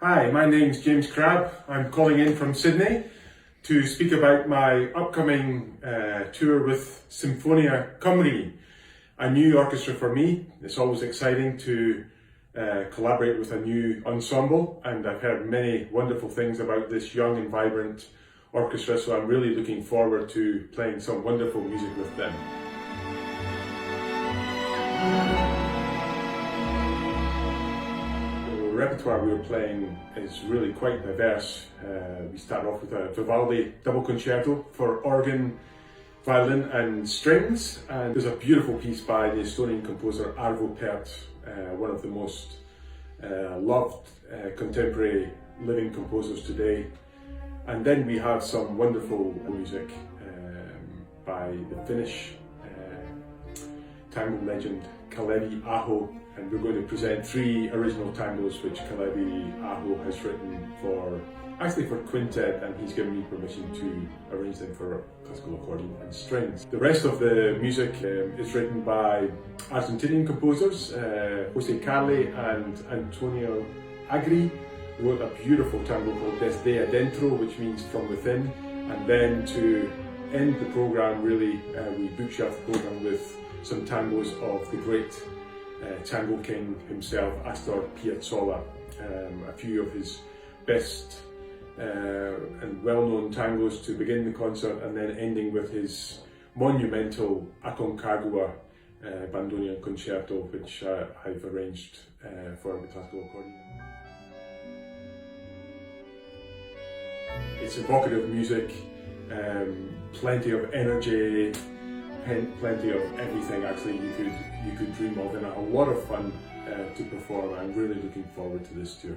Hi, my name's James Crabb. I'm calling in from Sydney to speak about my upcoming tour with Sinfonia Cymru, a new orchestra for me. It's always exciting to collaborate with a new ensemble, and I've heard many wonderful things about this young and vibrant orchestra, so I'm really looking forward to playing some wonderful music with them. The repertoire we were playing is really quite diverse. We start off with a Vivaldi double concerto for organ, violin and strings, and there's a beautiful piece by the Estonian composer Arvo Pärt, one of the most loved contemporary living composers today. And then we have some wonderful music by the Finnish tango legend Kalevi Aho, and we're going to present 3 original tangos which Kalevi Aho has written for quintet, and he's given me permission to arrange them for classical accordion and strings. The rest of the music is written by Argentinian composers, Jose Carle and Antonio Agri. Wrote a beautiful tango called Desde Adentro, which means from within. And then to end the program, really, we bookshelf the program with some tangos of the great tango king himself, Astor Piazzolla. A few of his best and well-known tangos to begin the concert, and then ending with his monumental Aconcagua bandoneon concerto, which I've arranged for the classical accordion. It's evocative music, plenty of energy, plenty of everything actually you could dream of, and a lot of fun to perform. I'm really looking forward to this tour.